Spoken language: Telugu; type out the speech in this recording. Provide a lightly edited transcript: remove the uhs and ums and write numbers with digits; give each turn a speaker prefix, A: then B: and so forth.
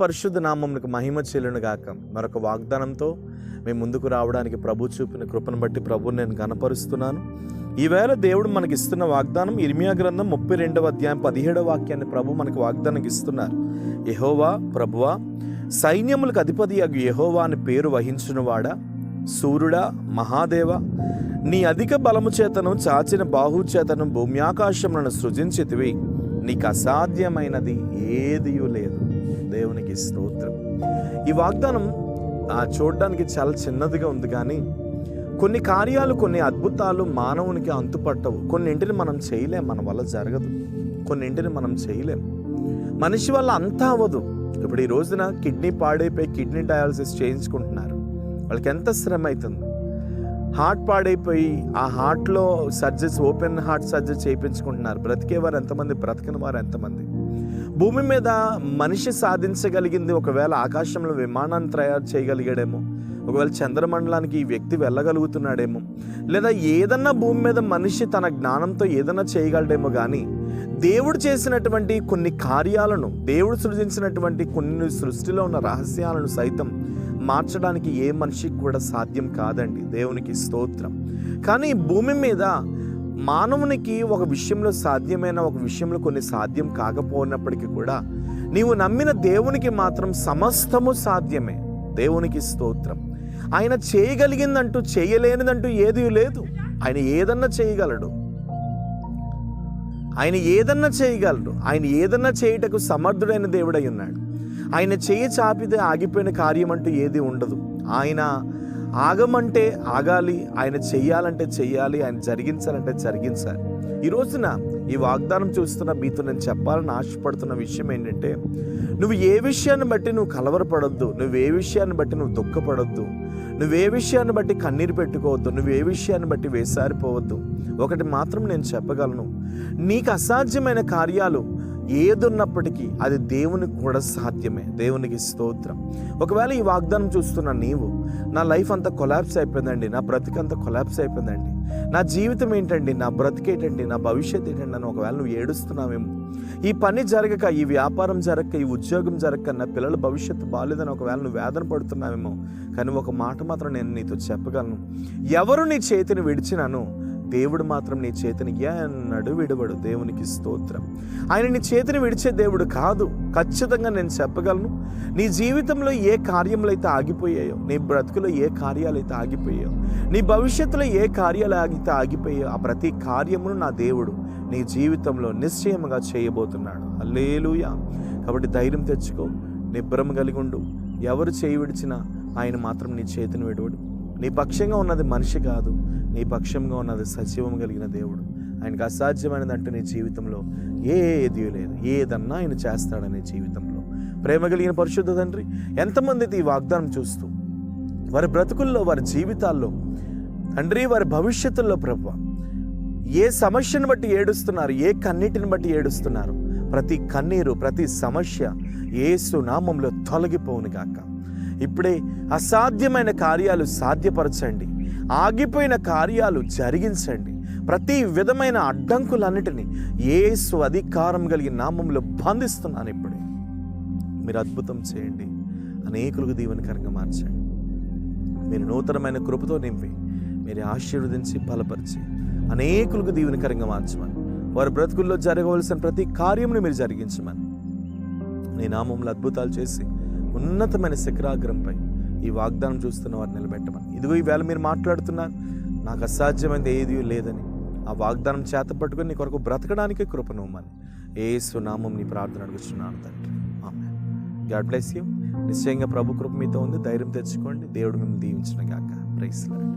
A: పరిశుద్ధ నామమునకు మహిమ చెల్లును గాక. మరొక వాగ్దానంతో మేము ముందుకు రావడానికి ప్రభు చూపిన కృపను బట్టి ప్రభువుని నేను ఘనపరుస్తున్నాను. ఈవేళ దేవుడు మనకి ఇస్తున్న వాగ్దానం ఇర్మియా గ్రంథం 32వ అధ్యాయం 17వ వాక్యాన్ని ప్రభు మనకు వాగ్దానం ఇస్తున్నారు. యెహోవా ప్రభువా, సైన్యములకు అధిపతియగు యెహోవా అని పేరు వహించునువాడా, సూర్యుడా, మహాదేవ, నీ అధిక బలము చేతను చాచిన బాహు చేతను భూమ్యాకాశములను సృజించితివి, నీకు అసాధ్యమైనది ఏదియూ లేదు. దేవునికి స్తోత్రం. ఈ వాగ్దానం చూడడానికి చాలా చిన్నదిగా ఉంది, కానీ కొన్ని కార్యాలు, కొన్ని అద్భుతాలు మానవునికి అంతుపట్టవు. కొన్నింటిని మనం చేయలేం, మన వల్ల జరగదు. కొన్నింటిని మనం చేయలేం, మనిషి వల్ల అంతా అవ్వదు. ఇప్పుడు ఈ రోజున కిడ్నీ పాడైపోయి కిడ్నీ డయాలసిస్ చేయించుకుంటున్నారు. వాళ్ళకి ఎంత శ్రమ అవుతుంది. హార్ట్ పాడైపోయి ఆ హార్ట్లో సర్జరీస్, ఓపెన్ హార్ట్ సర్జరీ చేయించుకుంటున్నారు. బ్రతికేవారు ఎంతమంది, బ్రతకని వారు ఎంతమంది. భూమి మీద మనిషి సాధించగలిగింది ఒకవేళ ఆకాశంలో విమానాన్ని తయారు చేయగలిగాడేమో, ఒకవేళ చంద్రమండలానికి ఈ వ్యక్తి వెళ్ళగలుగుతున్నాడేమో, లేదా ఏదన్నా భూమి మీద మనిషి తన జ్ఞానంతో ఏదన్నా చేయగలడేమో. కానీ దేవుడు చేసినటువంటి కొన్ని కార్యాలను, దేవుడు సృజించినటువంటి కొన్ని సృష్టిలో ఉన్న రహస్యాలను సైతం మార్చడానికి ఏ మనిషికి కూడా సాధ్యం కాదండి. దేవునికి స్తోత్రం. కానీ భూమి మీద మానవునికి ఒక విషయంలో సాధ్యమైన, ఒక విషయంలో కొన్ని సాధ్యం కాకపోయినప్పటికీ కూడా నీవు నమ్మిన దేవునికి మాత్రం సమస్తము సాధ్యమే. దేవునికి స్తోత్రం. ఆయన చేయగలిగిందంటూ చేయలేనిదంటూ ఏదీ లేదు. ఆయన ఏదన్నా చేయగలడు. ఆయన ఏదన్నా చేయగలడు. ఆయన ఏదన్నా చేయుటకు సమర్థుడైన దేవుడై ఉన్నాడు. ఆయన చేయి చాపితే ఆగిపోయిన కార్యం అంటూ ఏది ఉండదు. ఆయన ఆగమంటే ఆగాలి, ఆయన చెయ్యాలంటే చెయ్యాలి, ఆయన జరిగించాలంటే జరిగించాలి. ఈ రోజున ఈ వాగ్దానం చూస్తున్న మీతో నేను చెప్పాలని ఆశపడుతున్న విషయం ఏంటంటే, నువ్వు ఏ విషయాన్ని బట్టి నువ్వు కలవరపడొద్దు, నువ్వు ఏ విషయాన్ని బట్టి నువ్వు దుఃఖపడొద్దు, నువ్వు ఏ విషయాన్ని బట్టి కన్నీరు పెట్టుకోవద్దు, నువ్వు ఏ విషయాన్ని బట్టి వేసారిపోవద్దు. ఒకటి మాత్రం నేను చెప్పగలను, నీకు అసాధ్యమైన కార్యాలు ఏదున్నప్పటికీ అది దేవునికి కూడా సాధ్యమే. దేవునికి స్తోత్రం. ఒకవేళ ఈ వాగ్దానం చూస్తున్న నీవు, నా లైఫ్ అంతా కొలాప్స్ అయిపోయిందండి, నా బ్రతికంతా కొలాప్స్ అయిపోయిందండి, నా జీవితం ఏంటండి, నా బ్రతికేటండి, నా భవిష్యత్తు ఏంటండి అని ఒకవేళ నువ్వు ఏడుస్తున్నావేమో, ఈ పని జరగక, ఈ వ్యాపారం జరగక, ఈ ఉద్యోగం జరగక, నా పిల్లల భవిష్యత్తు బాగాలేదని ఒకవేళ నువ్వు వేదన పడుతున్నావేమో. కానీ ఒక మాట మాత్రం నేను నీతో చెప్పగలను, ఎవరు నీ చేతిని విడిచినాను, దేవుడు మాత్రం నీ చేతిని ఎన్నడూ విడవడు. దేవునికి స్తోత్రం. ఆయన నీ చేతిని విడిచే దేవుడు కాదు. ఖచ్చితంగా నేను చెప్పగలను, నీ జీవితంలో ఏ కార్యములు అయితే ఆగిపోయాయో, నీ బ్రతుకులో ఏ కార్యాలు అయితే ఆగిపోయాయో, నీ భవిష్యత్తులో ఏ కార్యాలు అయితే ఆగిపోయాయో, ఆ ప్రతి కార్యమును నా దేవుడు నీ జీవితంలో నిశ్చయముగా చేయబోతున్నాడు. హల్లెలూయా. కాబట్టి ధైర్యం తెచ్చుకో, నిబ్బరం కలిగి ఉండు. ఎవరు చేయి విడిచినా ఆయన మాత్రం నీ చేతిని విడవడు. నీ పక్షంగా ఉన్నది మనిషి కాదు, నీ పక్షంగా ఉన్నది సజీవం కలిగిన దేవుడు. ఆయనకు అసాధ్యమైనదంటూ నీ జీవితంలో ఏదీ లేదు. ఏదన్నా ఆయన చేస్తాడనే జీవితంలో. ప్రేమ కలిగిన పరిశుద్ధ తండ్రి, ఎంతమంది ఈ వాగ్దానం చూస్తూ వారి బ్రతుకుల్లో, వారి జీవితాల్లో తండ్రి, వారి భవిష్యత్తుల్లో ప్రభువా, ఏ సమస్యను బట్టి ఏడుస్తున్నారు, ఏ కన్నీటిని బట్టి ఏడుస్తున్నారు, ప్రతి కన్నీరు, ప్రతి సమస్య యేసు నామములో తొలగిపోవును గాక. ఇప్పుడే అసాధ్యమైన కార్యాలు సాధ్యపరచండి, ఆగిపోయిన కార్యాలు జరిగించండి. ప్రతి విధమైన అడ్డంకులన్నిటినీ యేసు అధికారం కలిగిన నామంలో బంధిస్తున్నాను. ఇప్పుడే మీరు అద్భుతం చేయండి, అనేకులకు దీవెనకరంగా మార్చండి. మీరు నూతనమైన కృపతో నింపి, మీరు ఆశీర్వదించి బలపరిచి అనేకులకు దీవెనకరంగా మార్చమని, వారి బ్రతుకుల్లో జరగవలసిన ప్రతి కార్యమును మీరు జరిగించమని, నీ నామంలో అద్భుతాలు చేసి ఉన్నతమైన శిఖరాగ్రంపై ఈ వాగ్దానం చూస్తున్న వారిని నిలబెట్టమని. ఇదిగో ఈవేళ మీరు మాట్లాడుతున్నారు, నాకు అసాధ్యమైనది ఏదీ లేదని. ఆ వాగ్దానం చేత పట్టుకొని నీ కొరకు బ్రతకడానికి కృపనివ్వమని యేసు నామం నీ ప్రార్థన అడుగుతున్నాను తండ్రి. ఆమేన్. God bless you. నిశ్చయంగా ప్రభు కృప మీతో ఉంది. ధైర్యం తెచ్చుకోండి. దేవుడు మిమ్మల్ని దీవించును గాక. Praise lord.